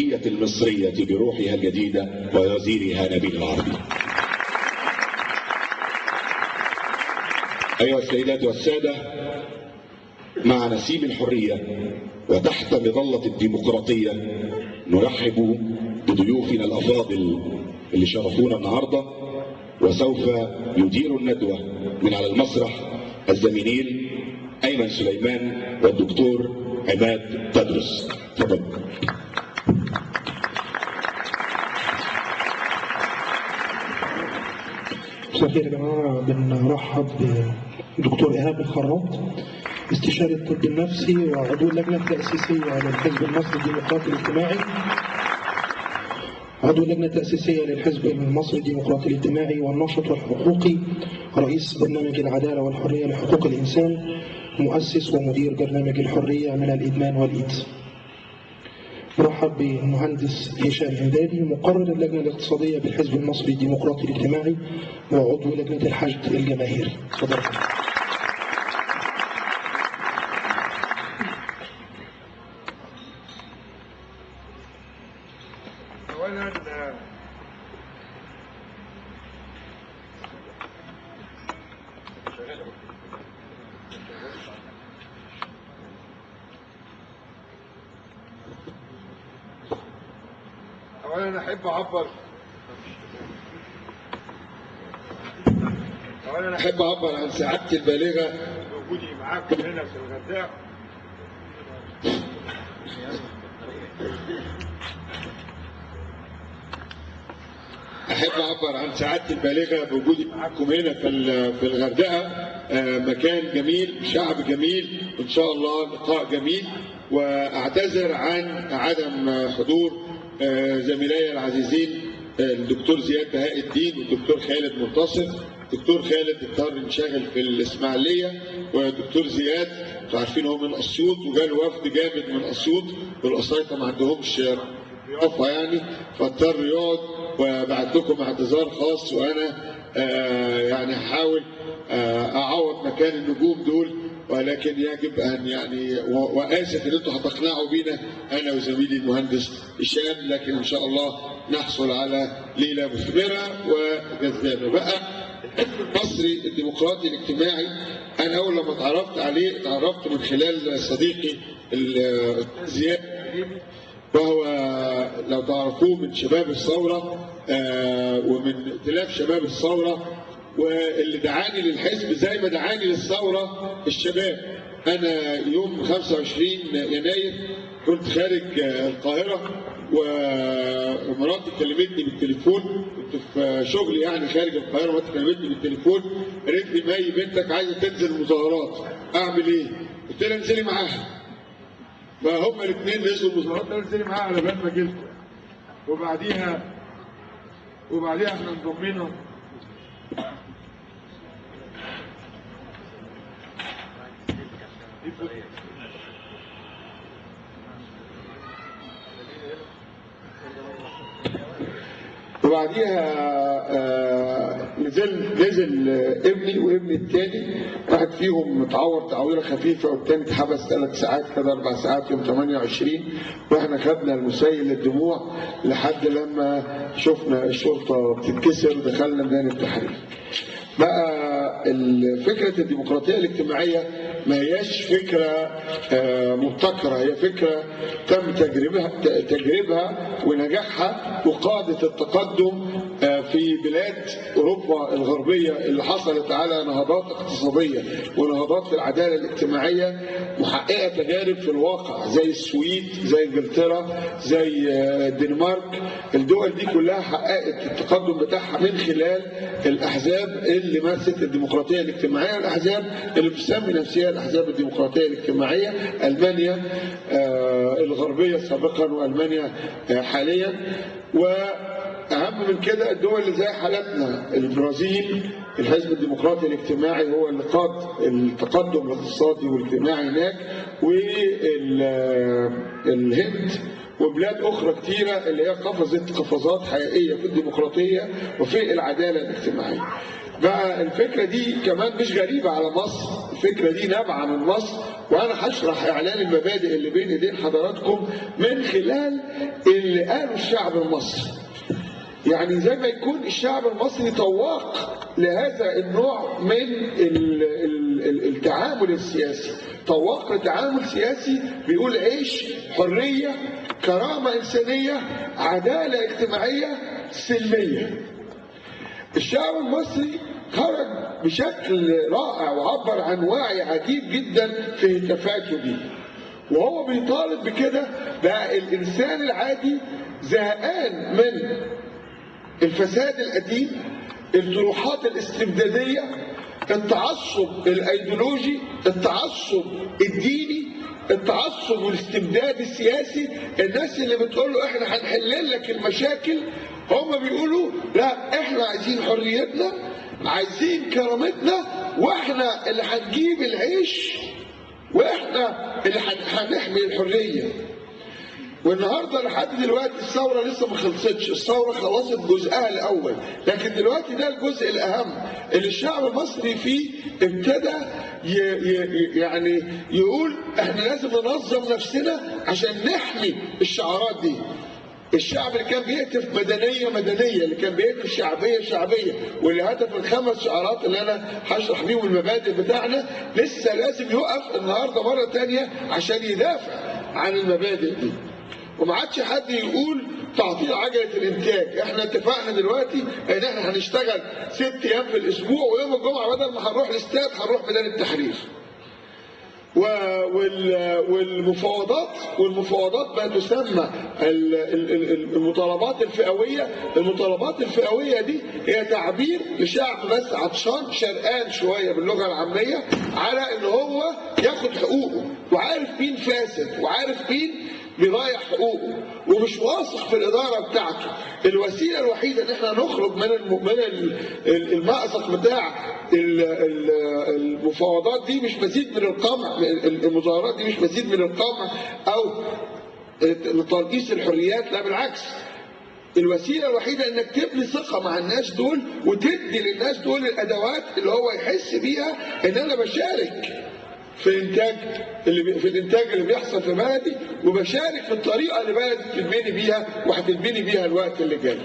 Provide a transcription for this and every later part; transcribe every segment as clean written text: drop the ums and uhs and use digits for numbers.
المصرية بروحها الجديدة ووزيرها نبيل العربي. أيها السيدات والسادة، مع نسيم الحرية وتحت مظلة الديمقراطية نرحب بضيوفنا الأفاضل اللي شرفونا النهاردة، وسوف يدير الندوة من على المسرح الزميلين أيمن سليمان والدكتور عماد تدرس. تفضل. مساء الخير يا جماعه. بنرحب بدكتور ايهاب الخراط، استشاري الطب النفسي وعضو اللجنه التاسيسيه للحزب المصري الديمقراطي الاجتماعي، عضو اللجنه التاسيسيه للحزب المصري الديمقراطي الاجتماعي والناشط والحقوقي، رئيس برنامج العداله والحريه لحقوق الانسان، مؤسس ومدير برنامج الحريه من الادمان والايدز. مرحب بالمهندس هشام عدادي، مقرر اللجنه الاقتصاديه بالحزب المصري الديمقراطي الاجتماعي وعضو لجنه الحشد الجماهيري. تفضل. أولا أحب أعبر عن سعادتي البالغة بوجودي معاكم هنا في الغردقة. أحب أعبر عن سعادتي البالغة بوجودي معاكم هنا في الغردقة. مكان جميل، شعب جميل، إن شاء الله لقاء جميل. وأعتذر عن عدم حضور زميلي العزيزين الدكتور زياد بهاء الدين والدكتور خالد منتصر. الدكتور خالد اضطر ينشغل في الإسماعيلية، والدكتور زياد انتوا عارفين هو من أسيوط وجاله وفد جامد من أسيوط، والأسيوطة ما عندهمش ضيافة يعني، فاضطر يقعد. وبعت لكم اعتذار خاص، وأنا يعني هحاول أعوض مكان النجوم دول، ولكن يجب ان يعني واسف ان انتم هتقنعوا بينا انا وزميلي المهندس هشام، لكن ان شاء الله نحصل على ليله مثمره وجذابه. بقى الحزب المصري الديمقراطي الاجتماعي، انا اول لما اتعرفت عليه اتعرفت من خلال صديقي زياد، وهو لو تعرفوه من شباب الثوره ومن ائتلاف شباب الثوره، واللي دعاني للحزب زي ما دعاني للثوره الشباب. انا يوم 25 يناير كنت خارج القاهره، ومراتي كلمتني بالتليفون، كنت في شغلي يعني خارج القاهره، مراتي كلمتني بالتليفون قالت لي مي بنتك عايزه تنزل المظاهرات، اعمل ايه؟ قلت لها انزلي معاها. فهم الاثنين نزلوا المظاهرات، انا انزلي معاها على بال ما جيت. وبعديها احنا انضمينا نزل ابني وابني الثاني، واحد فيهم متعور تعويره خفيفه والثاني اتحبس 3 ساعات كده 4 ساعات يوم 28، واحنا خدنا المسيل للدموع لحد لما شفنا الشرطه بتتكسر ودخلنا ميدان التحرير. بقى فكره الديمقراطيه الاجتماعيه ما هياش فكره مبتكره، هي فكره تم تجربها ونجاحها وقادت التقدم في بلاد اوروبا الغربيه اللي حصلت على نهضات اقتصاديه ونهضات في العداله الاجتماعيه، محققه تجارب في الواقع زي السويد، زي انجلترا، زي الدنمارك. الدول دي كلها حققت التقدم بتاعها من خلال الاحزاب اللي مارست الديمقراطيه الاجتماعيه، والاحزاب اللي بتسمي نفسها الاحزاب الديمقراطيه الاجتماعيه، المانيا الغربيه سابقا والمانيا حاليا. واهم من كده الدول اللي زي حالتنا، البرازيل، الحزب الديمقراطي الاجتماعي هو اللي قاد التقدم الاقتصادي والاجتماعي هناك، والهند وبلاد اخرى كتيره اللي هي قفزت قفزات حقيقيه في الديمقراطيه وفي العداله الاجتماعيه. بقى الفكرة دي كمان مش غريبة على مصر، الفكرة دي نابعة من مصر، وأنا هشرح إعلان المبادئ اللي بين إيدين حضراتكم من خلال اللي قاله الشعب المصري. يعني زي ما يكون الشعب المصري طواق لهذا النوع من التعامل السياسي، طواق لتعامل سياسي بيقول عيش، حرية، كرامة إنسانية، عدالة اجتماعية، سلمية. الشعب المصري خرج بشكل رائع وعبر عن وعي عجيب جدا في هتافاته دي، وهو بيطالب بكده. بقى الإنسان العادي زهقان من الفساد القديم، الطروحات الاستبدادية، التعصب الايديولوجي، التعصب الديني، التعصب والاستبداد السياسي. الناس اللي بتقول له احنا هنحل لك المشاكل، هم بيقولوا لا، احنا عايزين حريتنا، عايزين كرامتنا، واحنا اللي هنجيب العيش، واحنا اللي هنحمي الحرية. والنهارده لحد دلوقتي الثوره لسه ما خلصتش، الثوره خلصت جزءها الاول، لكن دلوقتي ده الجزء الاهم اللي الشعب المصري فيه ابتدى يعني يقول احنا لازم ننظم نفسنا عشان نحمي الشعارات دي. الشعب اللي كان بيهتف مدنيه مدنيه، اللي كان بيهتف شعبيه شعبيه، واللي هتف الخمس شعارات اللي انا هشرح بيهم المبادئ بتاعنا، لسه لازم يقف النهارده مره ثانيه عشان يدافع عن المبادئ دي. وما عادش حد يقول تعطيل عجله الانتاج. احنا اتفقنا دلوقتي ان احنا هنشتغل 6 ايام في الاسبوع، ويوم الجمعه بدل ما هنروح الاستاد هنروح ميدان التحرير. والمفاوضات ما تسمى المطالبات الفئويه. المطالبات الفئويه دي هي تعبير لشعب بس عطشان شرقان شويه باللغه العاميه على ان هو ياخد حقوقه، وعارف مين فاسد، وعارف مين بيضيع حقوقه، ومش واثق في الاداره بتاعته. الوسيله الوحيده ان احنا نخرج من المأزق بتاع المفاوضات دي مش مزيد من القمع، المظاهرات دي مش مزيد من القمع او ترقيص الحريات، لا بالعكس. الوسيله الوحيده انك تبني ثقه مع الناس دول، وتدي للناس دول الادوات اللي هو يحس بيها ان انا بشارك في الانتاج اللي بيحصل في بلدي، وبشارك في الطريقه اللي بلدي تتبني بيها وهتتبني بيها الوقت اللي جاي.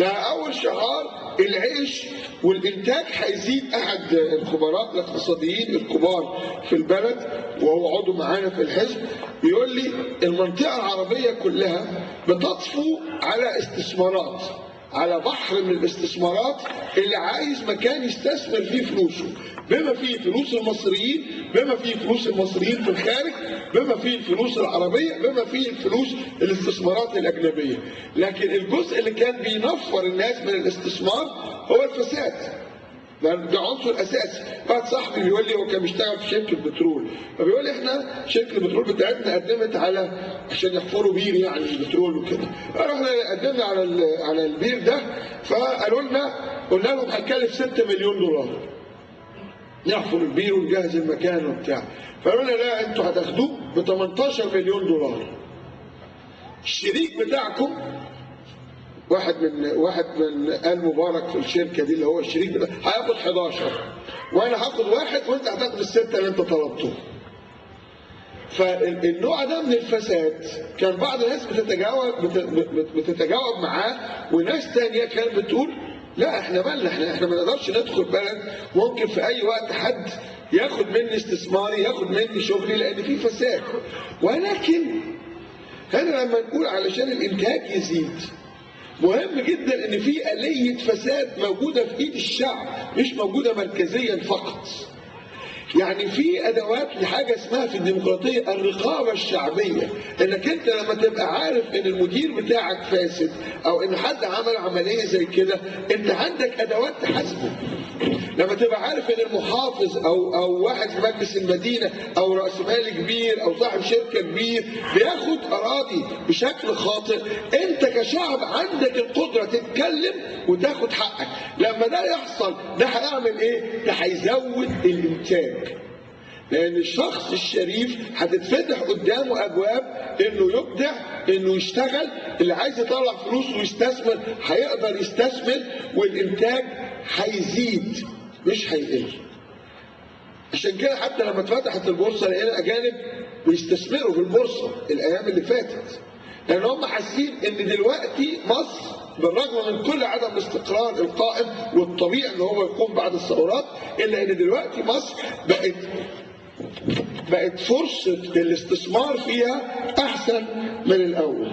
اول شعار العيش والانتاج هيزيد. احد الخبراء الاقتصاديين الكبار في البلد وهو عضو معانا في الحزب بيقول لي المنطقه العربيه كلها بتطفو على استثمارات، على بحر من الاستثمارات اللي عايز مكان يستثمر فيه فلوسه، بما فيه فلوس المصريين، بما فيه فلوس المصريين في الخارج، بما فيه الفلوس العربية، بما فيه الفلوس الاستثمارات الأجنبية. لكن الجزء اللي كان بينفر الناس من الاستثمار هو الفساد. ده عنصر اساسي. واحد صاحبي بيقول لي هو كان بيشتغل في شركه بترول، فبيقول لي احنا شركه البترول بتاعتنا قدمت على عشان يحفروا بير يعني البترول وكده، رحنا قدمنا على البير ده، فقالوا لنا قلنا لهم هنكلف 6 مليون دولار نحفر البير ونجهز المكان وبتاع، فقالوا لنا لا انتوا هتاخدوه ب 18 مليون دولار. الشريك بتاعكم واحد من آل مبارك في الشركه دي اللي هو الشريك ده هياخد 11، وانا هاخد 1 وانت هتاخد ال6 اللي انت طلبته. فالنوع ده من الفساد كان بعض الناس بتتجاوب معاه، وناس ثانيه كانت بتقول لا احنا مالنا، احنا ما نقدرش ندخل بلد ممكن في اي وقت حد ياخد مني استثماري، ياخد مني شغلي لان في فساد. ولكن هنا لما نقول علشان الانتاج يزيد، مهم جدا ان في آلية فساد موجودة في ايد الشعب، مش موجودة مركزيا فقط. يعني في ادوات لحاجه اسمها في الديمقراطيه الرقابه الشعبيه، انك انت لما تبقى عارف ان المدير بتاعك فاسد او ان حد عمل عمليه زي كده، انت عندك ادوات تحاسبه. لما تبقى عارف ان المحافظ او واحد في مجلس المدينه او راس مال كبير او صاحب شركه كبير بياخد اراضي بشكل خاطئ، انت كشعب عندك القدره تتكلم وتاخد حقك. لما ده يحصل ده هيعمل ايه؟ ده هيزود الانتاج، لان الشخص الشريف هتتفتح قدامه ابواب انه يبدع، انه يشتغل. اللي عايز يطلع فلوس ويستثمر هيقدر يستثمر، والانتاج هيزيد مش هيقل. عشان كده حتى لما اتفتحت البورصه لقينا اجانب بيستثمروا في البورصه الايام اللي فاتت، لان هم حاسين ان دلوقتي مصر بالرغم من كل عدم الاستقرار القائم والطبيعي ان هو يقوم بعد الثورات، الا ان دلوقتي مصر بقت فرصه الاستثمار فيها احسن من الاول.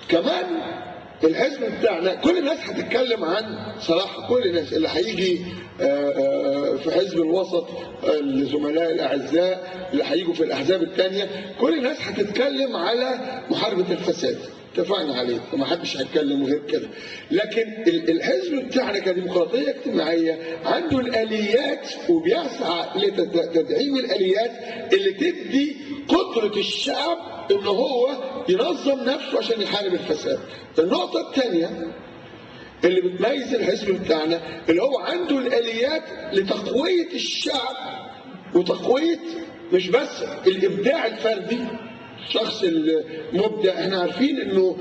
كمان الحزب بتاعنا كل الناس هتتكلم عن صراحه، كل الناس اللي هيجي في حزب الوسط الزملاء الاعزاء اللي هيجوا في الاحزاب الثانيه، كل الناس هتتكلم على محاربه الفساد، اتفقنا عليه وما حدش هيتكلم غير كده. لكن الحزب بتاعنا كديمقراطيه اجتماعيه عنده الاليات وبيسعى لتدعيم الاليات اللي تدي قدره الشعب ان هو ينظم نفسه عشان يحارب الفساد. النقطه الثانيه اللي بتميز الحزب بتاعنا اللي هو عنده الاليات لتقويه الشعب وتقويه مش بس الابداع الفردي، الشخص المبدع. احنا عارفين انه